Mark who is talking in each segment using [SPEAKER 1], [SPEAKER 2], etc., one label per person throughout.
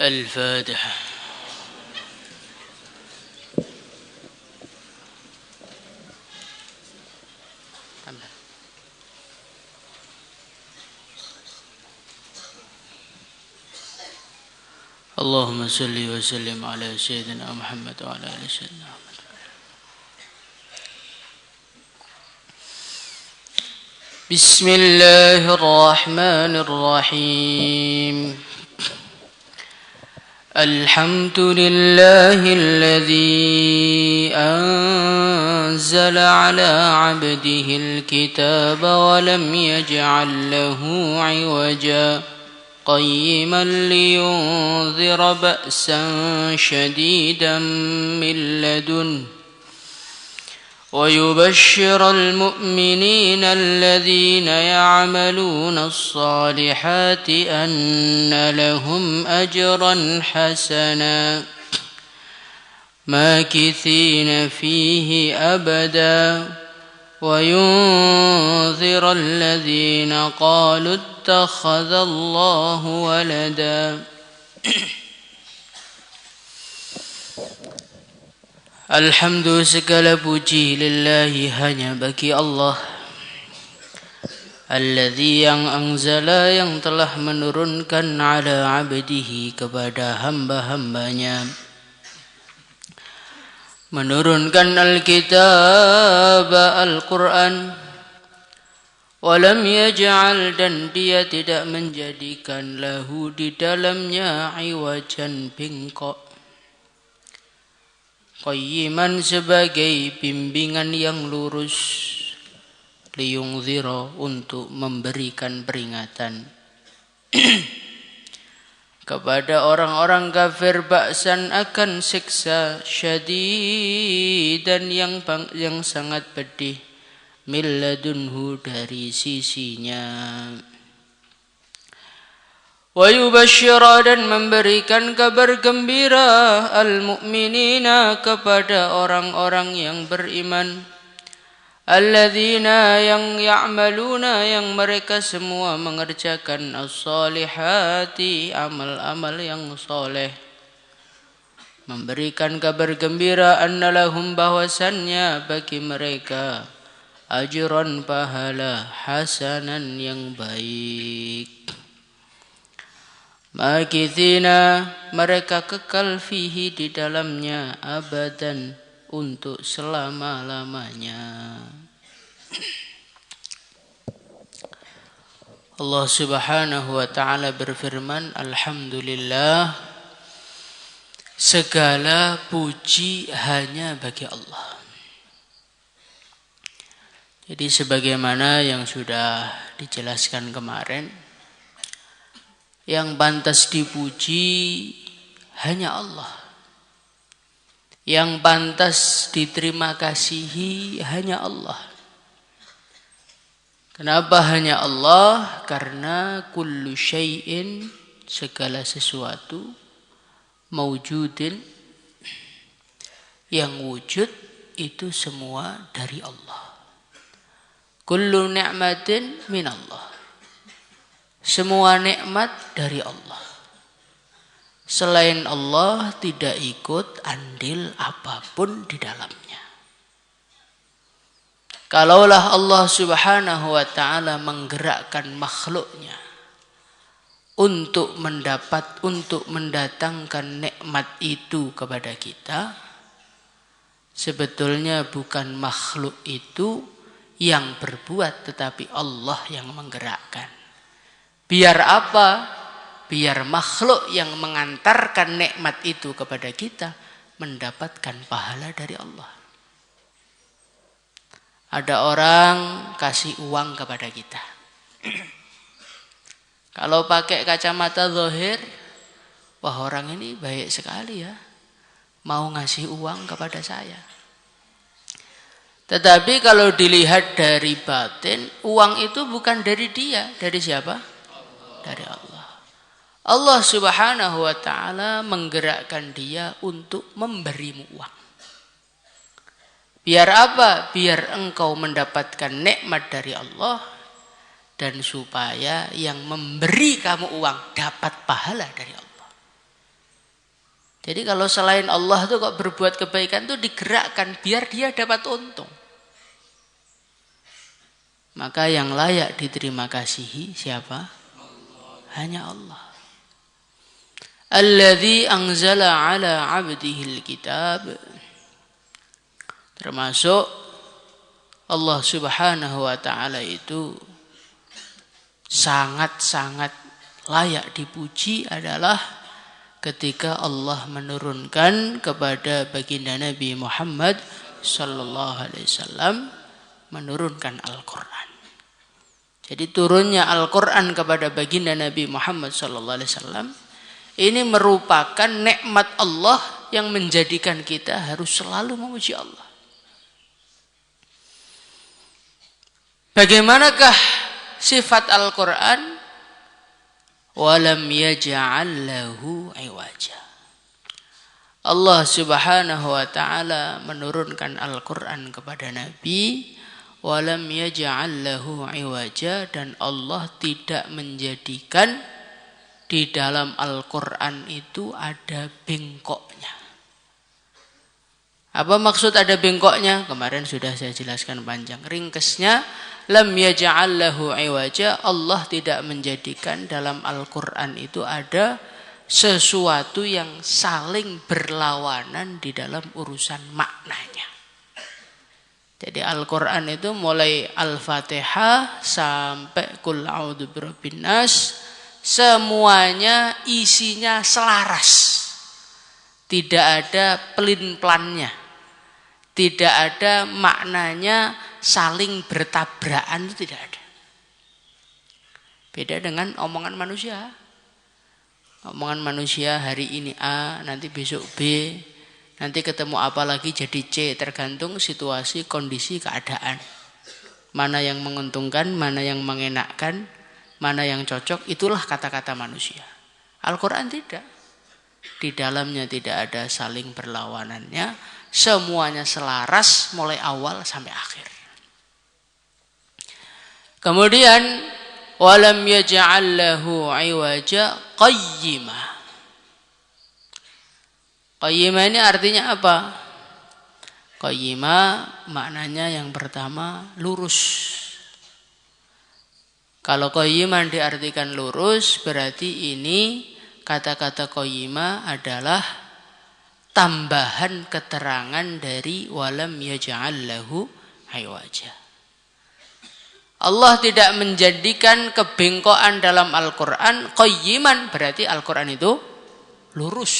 [SPEAKER 1] الفاتحة. اللهم صل وسلم على سيدنا محمد وعلى آل سيدنا محمد. بسم الله الرحمن الرحيم. الحمد لله الذي أنزل على عبده الكتاب ولم يجعل له عوجا قيما لينذر بأسا شديدا من لدنه ويبشر المؤمنين الذين يعملون الصالحات أن لهم أجرا حسنا ماكثين فيه أبدا وينذر الذين قالوا اتخذ الله ولدا. Alhamdulillah, segala puji lillahi hanya bagi Allah, alladzi yang anzala, yang telah menurunkan ala abdihi, kepada hamba-hambanya, menurunkan al-kitab al-Quran, walam yaj'al, dan dia tidak menjadikan, lahu di dalamnya, iwajan bengkok, qayyiman sebagai bimbingan yang lurus, liyungzira, untuk memberikan peringatan kepada orang-orang kafir, ba'san, akan siksa, syadidan, yang sangat pedih, min ladunhu, dari sisinya. Wa yubasyira, dan memberikan kabar gembira, al-mu'minina, kepada orang-orang yang beriman, alladzina, yang ya'maluna, yang mereka semua mengerjakan, as-salihati, amal-amal yang soleh. Memberikan kabar gembira, anna lahum, bahwasannya bagi mereka, ajran, pahala, hasanan, yang baik. Makithina, mereka kekal, fihi, di dalamnya, abadan, untuk selama-lamanya. Allah Subhanahu wa ta'ala berfirman, alhamdulillah, segala puji hanya bagi Allah. Jadi sebagaimana yang sudah dijelaskan kemarin, yang pantas dipuji hanya Allah. Yang pantas diterima kasihi hanya Allah. Kenapa hanya Allah? Karena kullu syai'in, segala sesuatu, maujudin, yang wujud itu semua dari Allah. Kullu ni'matin min Allah. Semua nikmat dari Allah. Selain Allah tidak ikut andil apapun di dalamnya. Kalaulah Allah Subhanahu wa ta'ala menggerakkan makhluknya untuk mendatangkan nikmat itu kepada kita, sebetulnya bukan makhluk itu yang berbuat, tetapi Allah yang menggerakkan. Biar apa? Biar makhluk yang mengantarkan nikmat itu kepada kita mendapatkan pahala dari Allah. Ada orang kasih uang kepada kita. Kalau pakai kacamata zahir, wah, orang ini baik sekali ya, mau ngasih uang kepada saya. Tetapi kalau dilihat dari batin, uang itu bukan dari dia. Dari siapa? Dari Allah. Allah Subhanahu wa ta'ala menggerakkan dia untuk memberimu uang. Biar apa? Biar engkau mendapatkan nikmat dari Allah, dan supaya yang memberi kamu uang dapat pahala dari Allah. Jadi kalau selain Allah tuh kok berbuat kebaikan tuh digerakkan biar dia dapat untung. Maka yang layak diterima kasihi siapa? Hanya Allah. Alladzi anzala ala 'abdihil kitab. Termasuk Allah Subhanahu wa taala itu sangat-sangat layak dipuji adalah ketika Allah menurunkan kepada baginda Nabi Muhammad sallallahu alaihi wasallam menurunkan Al-Qur'an. Jadi turunnya Al-Qur'an kepada baginda Nabi Muhammad sallallahu alaihi wasallam ini merupakan nikmat Allah yang menjadikan kita harus selalu memuji Allah. Bagaimanakah sifat Al-Qur'an? Walam yaj'al lahu iwaja. Allah Subhanahu wa taala menurunkan Al-Qur'an kepada Nabi, walam yaj'al lahu iwaja, dan Allah tidak menjadikan di dalam Al-Qur'an itu ada bengkoknya. Apa maksud ada bengkoknya? Kemarin sudah saya jelaskan panjang. Ringkesnya, lam yaj'al lahu iwaja, Allah tidak menjadikan dalam Al-Qur'an itu ada sesuatu yang saling berlawanan di dalam urusan maknanya. Jadi Al-Qur'an itu mulai Al-Fatihah sampai Qul a'udzu birabbin nas, semuanya isinya selaras. Tidak ada pelin-pelannya. Tidak ada maknanya saling bertabrakan, itu tidak ada. Beda dengan omongan manusia. Omongan manusia hari ini A, nanti besok B, nanti ketemu apa lagi jadi C, tergantung situasi, kondisi, keadaan. Mana yang menguntungkan, mana yang mengenakkan, mana yang cocok, itulah kata-kata manusia. Al-Qur'an tidak. Di dalamnya tidak ada saling berlawanannya, semuanya selaras mulai awal sampai akhir. Kemudian walam yaj'al lahu iwaja qayyima. Qayyima ini artinya apa? Qayyima maknanya yang pertama lurus. Kalau qayyiman diartikan lurus, berarti ini kata-kata qayyima adalah tambahan keterangan dari walam yaj'al lahu iwaja. Allah tidak menjadikan kebengkokan dalam Al-Qur'an. Qayyiman berarti Al-Qur'an itu lurus.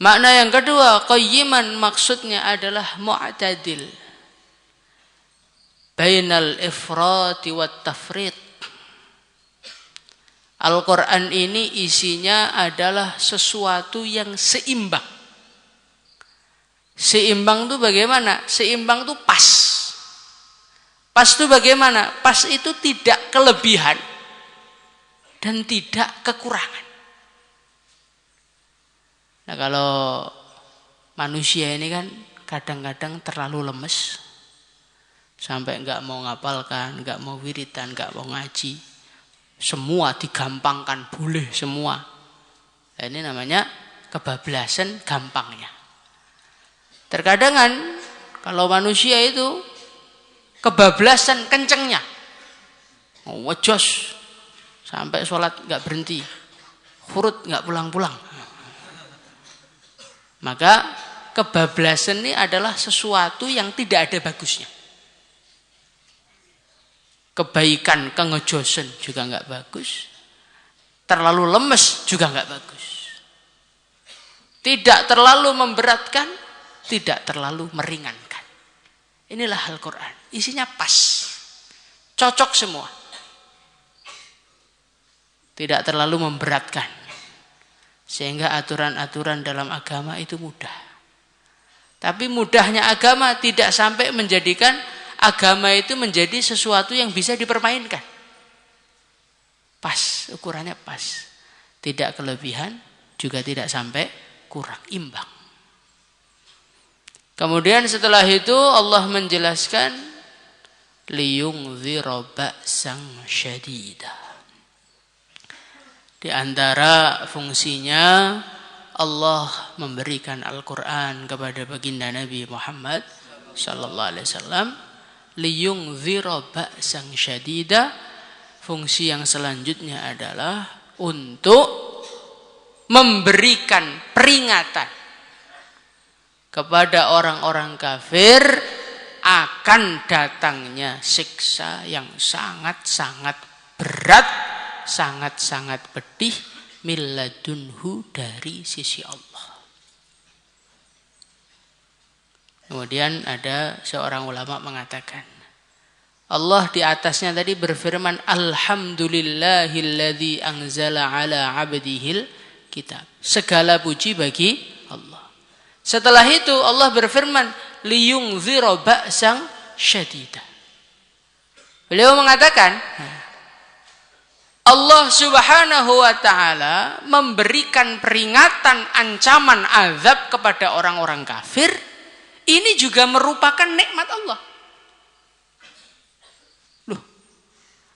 [SPEAKER 1] Makna yang kedua, qayyiman maksudnya adalah mu'tadil bainal ifrati wat tafrit. Al-Qur'an ini isinya adalah sesuatu yang seimbang. Seimbang itu bagaimana? Seimbang itu pas. Pas itu bagaimana? Pas itu tidak kelebihan dan tidak kekurangan. Nah, kalau manusia ini kan kadang-kadang terlalu lemes sampai nggak mau ngapalkan, nggak mau wiritan, nggak mau ngaji, semua digampangkan, boleh semua. Nah, ini namanya kebablasan gampangnya. Terkadang kalau manusia itu kebablasan kencengnya, wejos sampai sholat nggak berhenti, khurut nggak pulang-pulang. Maka kebablasan ini adalah sesuatu yang tidak ada bagusnya. Kebaikan, kengejosen juga nggak bagus. Terlalu lemes juga nggak bagus. Tidak terlalu memberatkan, tidak terlalu meringankan. Inilah Al-Qur'an. Isinya pas. Cocok semua. Tidak terlalu memberatkan. Sehingga aturan-aturan dalam agama itu mudah. Tapi mudahnya agama tidak sampai menjadikan agama itu menjadi sesuatu yang bisa dipermainkan. Pas, ukurannya pas. Tidak kelebihan, juga tidak sampai kurang, imbang. Kemudian setelah itu Allah menjelaskan liyungzira ba'san syadida. Di antara fungsinya Allah memberikan Al-Quran kepada baginda Nabi Muhammad sallallahu alaihi wasallam liyungzira ba'san syadida. Fungsi yang selanjutnya adalah untuk memberikan peringatan kepada orang-orang kafir akan datangnya siksa yang sangat-sangat berat, sangat-sangat pedih milladunhu dari sisi Allah. Kemudian ada seorang ulama mengatakan, Allah di atasnya tadi berfirman, Alhamdulillahilladzi anzala ala abdihil kitab. Segala puji bagi Allah. Setelah itu Allah berfirman, liyungzira ba'san syadida. Beliau mengatakan, Allah subhanahu wa ta'ala memberikan peringatan, ancaman, azab kepada orang-orang kafir. Ini juga merupakan nikmat Allah. Loh,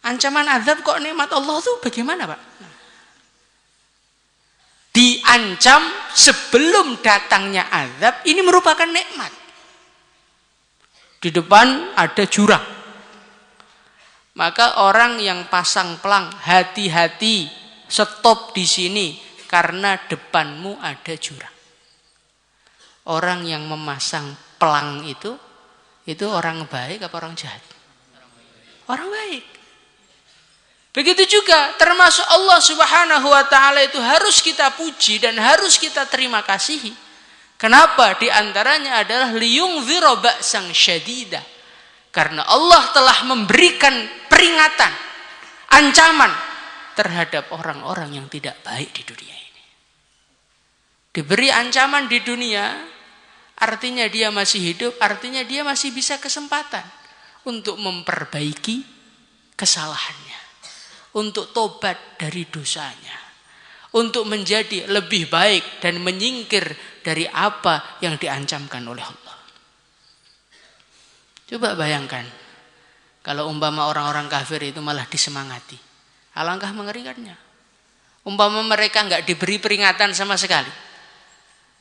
[SPEAKER 1] ancaman azab kok nikmat Allah tuh bagaimana, Pak? Diancam sebelum datangnya azab, ini merupakan nikmat. Di depan ada jurang. Maka orang yang pasang pelang, hati-hati, stop di sini karena depanmu ada jurang. Orang yang memasang pelang itu orang baik apa orang jahat? Orang baik. Begitu juga termasuk Allah subhanahu wa ta'ala itu harus kita puji dan harus kita terima kasihi. Kenapa? Di antaranya adalah liyungzira ba'san syadida. Karena Allah telah memberikan peringatan, ancaman terhadap orang-orang yang tidak baik di dunia ini. Diberi ancaman di dunia, artinya dia masih hidup, artinya dia masih bisa kesempatan untuk memperbaiki kesalahannya, untuk tobat dari dosanya, untuk menjadi lebih baik dan menyingkir dari apa yang diancamkan oleh Allah. Coba bayangkan, kalau umpama orang-orang kafir itu malah disemangati. Alangkah mengerikannya. Umpama mereka nggak diberi peringatan sama sekali.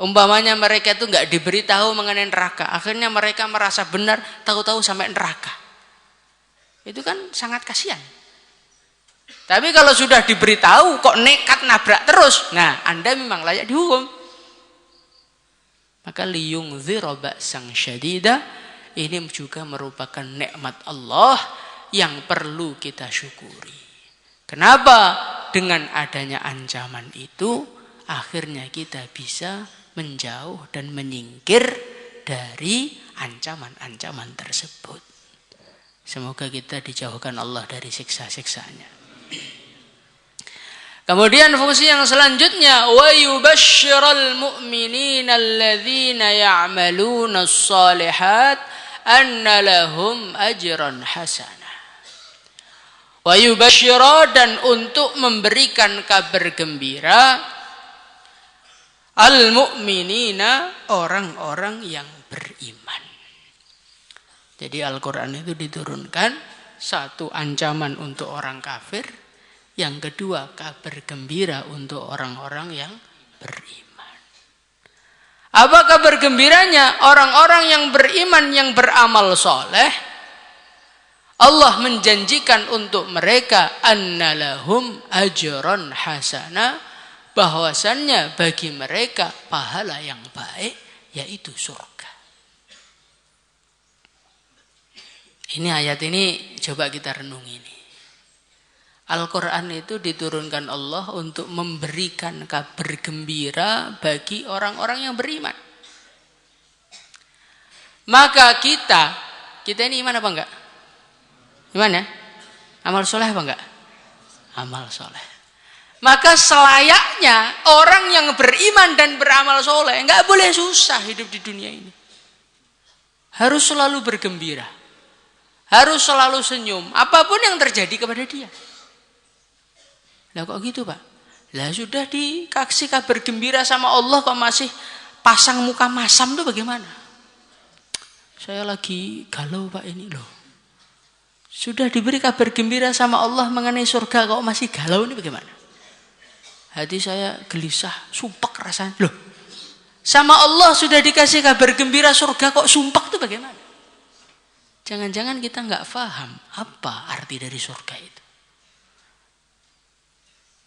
[SPEAKER 1] Umpamanya mereka itu nggak diberitahu mengenai neraka. Akhirnya mereka merasa benar, tahu-tahu sampai neraka. Itu kan sangat kasihan. Tapi kalau sudah diberitahu kok nekat nabrak terus, nah Anda memang layak dihukum. Maka liyungzira ba'san syadida, ini juga merupakan nikmat Allah yang perlu kita syukuri. Kenapa? Dengan adanya ancaman itu, akhirnya kita bisa menjauh dan menyingkir dari ancaman-ancaman tersebut. Semoga kita dijauhkan Allah dari siksa-siksanya. Kemudian fungsi yang selanjutnya, wa yubashshiral mu'minina alladzina ya'maluna as-shalihat anna lahum ajran hasanah. Wa yubashshira, dan untuk memberikan kabar gembira al-mu'minina, orang-orang yang beriman. Jadi Al-Quran itu diturunkan, satu ancaman untuk orang kafir, yang kedua kabar gembira untuk orang-orang yang beriman. Apa kabar gembiranya? Orang-orang yang beriman, yang beramal soleh, Allah menjanjikan untuk mereka annalahum ajron hasana, bahwasannya bagi mereka pahala yang baik, yaitu surga. Ini ayat ini coba kita renungi ini. Al-Quran itu diturunkan Allah untuk memberikan kabar gembira bagi orang-orang yang beriman. Maka kita ini iman apa enggak? Iman ya? Amal soleh apa enggak? Amal soleh. Maka selayaknya orang yang beriman dan beramal soleh enggak boleh susah hidup di dunia ini. Harus selalu bergembira. Harus selalu senyum. Apapun yang terjadi kepada dia. Lah kok gitu, Pak? Lah sudah dikasih kabar gembira sama Allah kok masih pasang muka masam tuh bagaimana? Saya lagi galau, Pak, ini loh. Sudah diberi kabar gembira sama Allah mengenai surga kok masih galau, ini bagaimana? Hati saya gelisah, sumpek rasanya. Loh, sama Allah sudah dikasih kabar gembira surga kok sumpek itu bagaimana? Jangan-jangan kita nggak paham apa arti dari surga itu.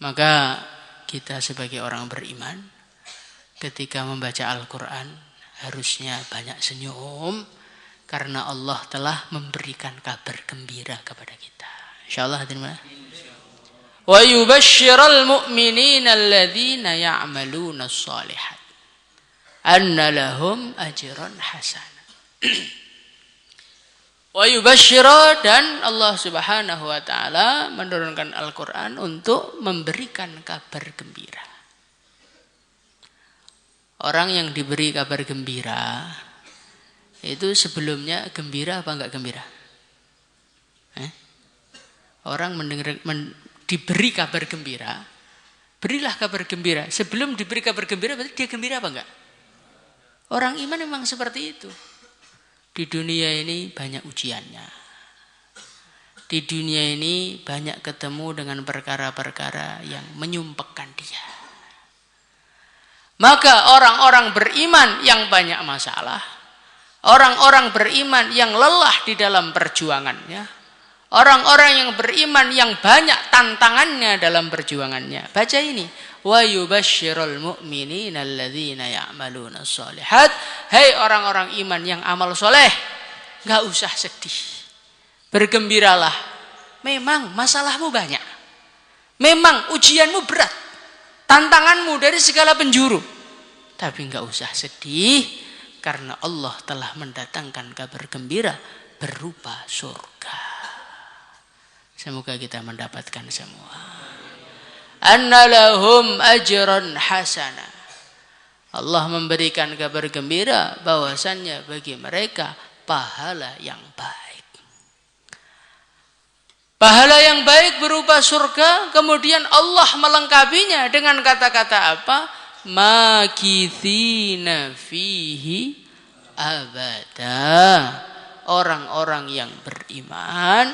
[SPEAKER 1] Maka kita sebagai orang beriman ketika membaca Al-Quran harusnya banyak senyum karena Allah telah memberikan kabar gembira kepada kita. Insyaallah hadirin. Wa yubashshiral mu'minina alladzina ya'maluna shalihat anna lahum ajran hasanah. Wa yubashshira, dan Allah Subhanahu wa taala menurunkan Al-Qur'an untuk memberikan kabar gembira. Orang yang diberi kabar gembira itu sebelumnya gembira apa enggak gembira? Orang diberi kabar gembira, berilah kabar gembira. Sebelum diberi kabar gembira berarti dia gembira apa enggak? Orang iman memang seperti itu. Di dunia ini banyak ujiannya. Di dunia ini banyak ketemu dengan perkara-perkara yang menyumpekkan dia. Maka orang-orang beriman yang banyak masalah, orang-orang beriman yang lelah di dalam perjuangannya, orang-orang yang beriman yang banyak tantangannya dalam perjuangannya. Baca ini. Wa yubashshirul mu'minina alladzina ya'maluna shalihat. Hei orang-orang iman yang amal soleh, enggak usah sedih. Bergembiralah. Memang masalahmu banyak. Memang ujianmu berat. Tantanganmu dari segala penjuru. Tapi enggak usah sedih karena Allah telah mendatangkan kabar gembira berupa surga. Semoga kita mendapatkan semua. Anna lahum ajran hasana. Allah memberikan kabar gembira bahwasannya bagi mereka pahala yang baik. Pahala yang baik berupa surga, kemudian Allah melengkapinya dengan kata-kata apa? Makithina fihi abada. Orang-orang yang beriman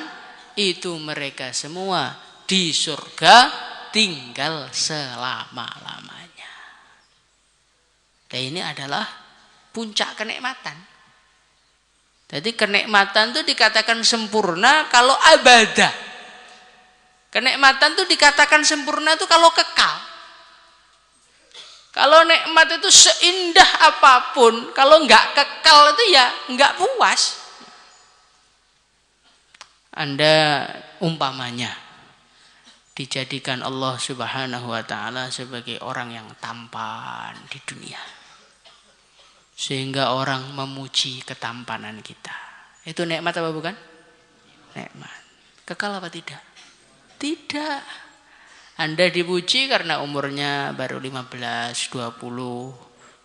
[SPEAKER 1] itu mereka semua di surga tinggal selama-lamanya. Dan ini adalah puncak kenikmatan. Jadi kenikmatan itu dikatakan sempurna kalau abada. Kenikmatan itu dikatakan sempurna itu kalau kekal. Kalau nikmat itu seindah apapun, kalau enggak kekal itu ya enggak puas. Anda umpamanya dijadikan Allah Subhanahu wa taala sebagai orang yang tampan di dunia. Sehingga orang memuji ketampanan kita. Itu nikmat apa bukan? Nikmat. Kekal apa tidak? Tidak. Anda dipuji karena umurnya baru 15, 20,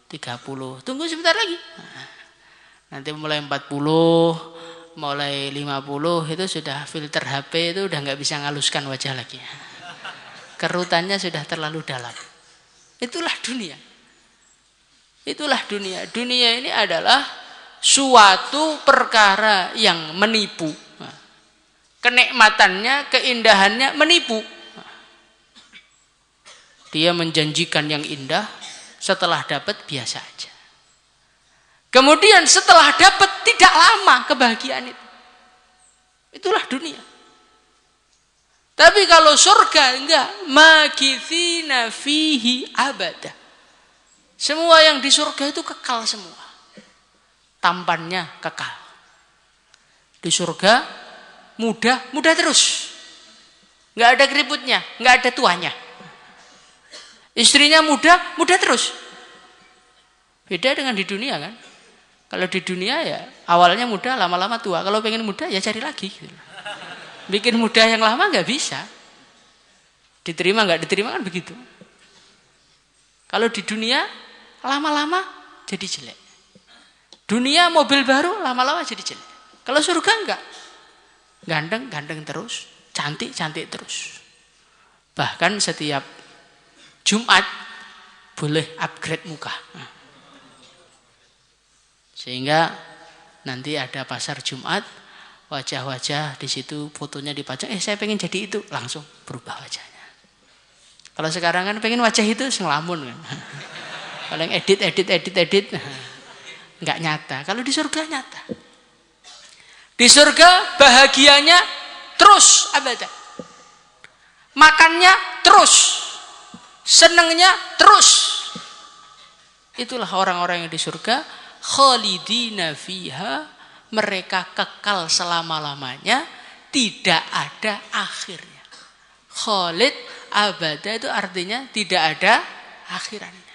[SPEAKER 1] 30. Tunggu sebentar lagi. Nanti mulai 40, mulai 50 itu sudah filter HP itu udah nggak bisa ngaluskan wajah lagi. Kerutannya sudah terlalu dalam. Itulah dunia. Itulah dunia. Dunia ini adalah suatu perkara yang menipu. Kenikmatannya, keindahannya menipu. Dia menjanjikan yang indah, setelah dapat biasa aja. Kemudian setelah dapat tidak lama kebahagiaan itu. Itulah dunia. Tapi kalau surga enggak, makithina fihi abada. Semua yang di surga itu kekal semua. Tampannya kekal. Di surga muda terus. Enggak ada keriputnya, enggak ada tuanya. Istrinya muda terus. Beda dengan di dunia kan? Kalau di dunia ya awalnya muda, lama-lama tua. Kalau pengen muda ya cari lagi. Gitu. Bikin muda yang lama nggak bisa. Diterima nggak diterima kan begitu. Kalau di dunia lama-lama jadi jelek. Dunia mobil baru lama-lama jadi jelek. Kalau surga enggak. Ganteng terus, cantik terus. Bahkan setiap Jumat boleh upgrade muka. Sehingga nanti ada pasar Jumat, wajah-wajah di situ fotonya dipajang. Saya pengen jadi itu, langsung berubah wajahnya. Kalau sekarang kan pengen wajah itu ngelamun kan. Kalau yang edit, nggak nyata. Kalau di surga nyata. Di surga bahagianya terus abada. Makannya terus. Senangnya terus. Itulah orang-orang yang di surga. Khalidina fiha. Mereka kekal selama-lamanya. Tidak ada akhirnya. Khalid abada itu artinya tidak ada akhirannya.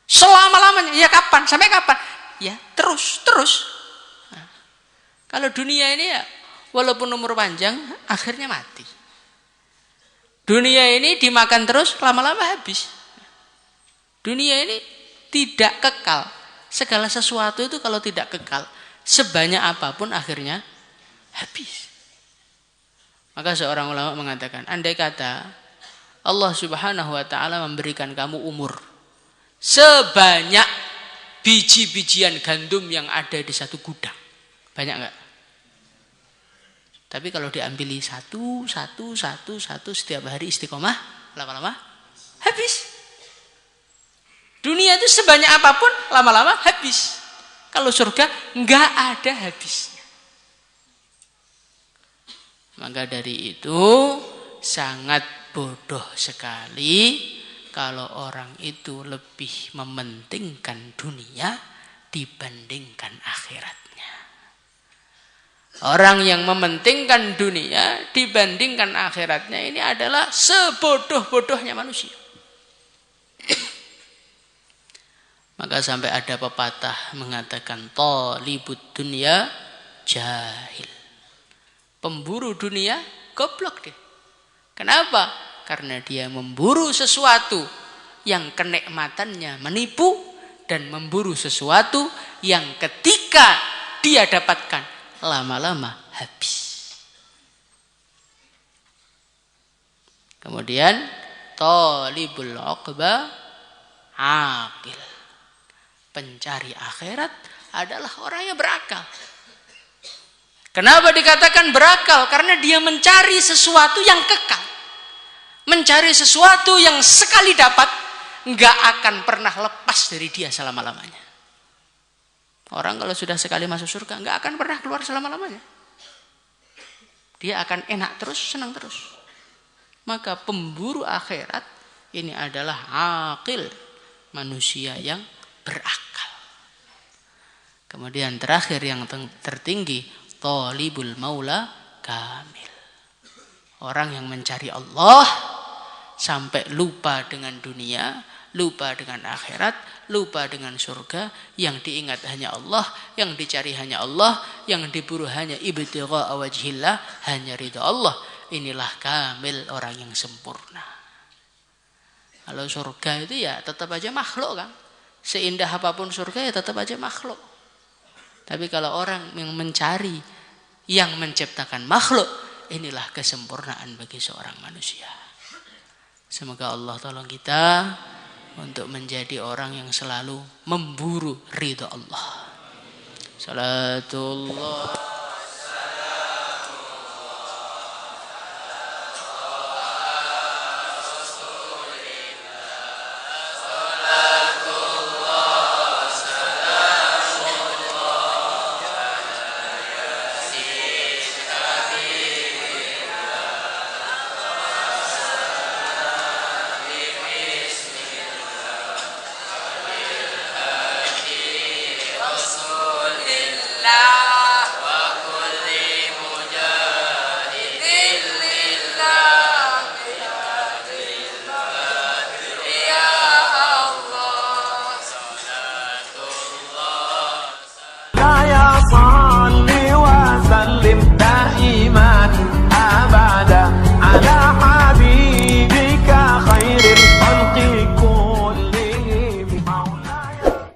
[SPEAKER 1] Selama-lamanya. Ya kapan? Sampai kapan? Ya terus. Nah, kalau dunia ini ya walaupun umur panjang akhirnya mati. Dunia ini dimakan terus lama-lama habis. Dunia ini tidak kekal. Segala sesuatu itu kalau tidak kekal sebanyak apapun akhirnya habis. Maka seorang ulama mengatakan, andai kata Allah Subhanahu wa taala memberikan kamu umur sebanyak biji-bijian gandum yang ada di satu gudang. Banyak enggak? Tapi kalau diambili satu setiap hari istiqomah, lama-lama habis. Dunia itu sebanyak apapun lama-lama habis. Kalau surga enggak ada habisnya. Maka dari itu sangat bodoh sekali kalau orang itu lebih mementingkan dunia dibandingkan akhiratnya. Orang yang mementingkan dunia dibandingkan akhiratnya ini adalah sebodoh-bodohnya manusia. Maka sampai ada pepatah mengatakan talibud dunya jahil. Pemburu dunia goblok dia. Kenapa? Karena dia memburu sesuatu yang kenikmatannya menipu dan memburu sesuatu yang ketika dia dapatkan lama-lama habis. Kemudian talibul uqba aqil. Pencari akhirat adalah orang yang berakal. Kenapa dikatakan berakal? Karena dia mencari sesuatu yang kekal. Mencari sesuatu yang sekali dapat nggak akan pernah lepas dari dia selama-lamanya. Orang kalau sudah sekali masuk surga nggak akan pernah keluar selama-lamanya. Dia akan enak terus, senang terus. Maka pemburu akhirat ini adalah aqil, manusia yang berakal. Kemudian terakhir yang tertinggi, talibul maula kamil. Orang yang mencari Allah sampai lupa dengan dunia, lupa dengan akhirat, lupa dengan surga, yang diingat hanya Allah, yang dicari hanya Allah, yang diburu hanya ibtigha wajhillah, hanya ridha Allah. Inilah kamil, orang yang sempurna. Kalau surga itu ya tetap aja makhluk kan. Seindah apapun surga ya tetap aja makhluk. Tapi kalau orang yang mencari yang menciptakan makhluk, inilah kesempurnaan bagi seorang manusia. Semoga Allah tolong kita untuk menjadi orang yang selalu memburu ridha Allah. Salatullah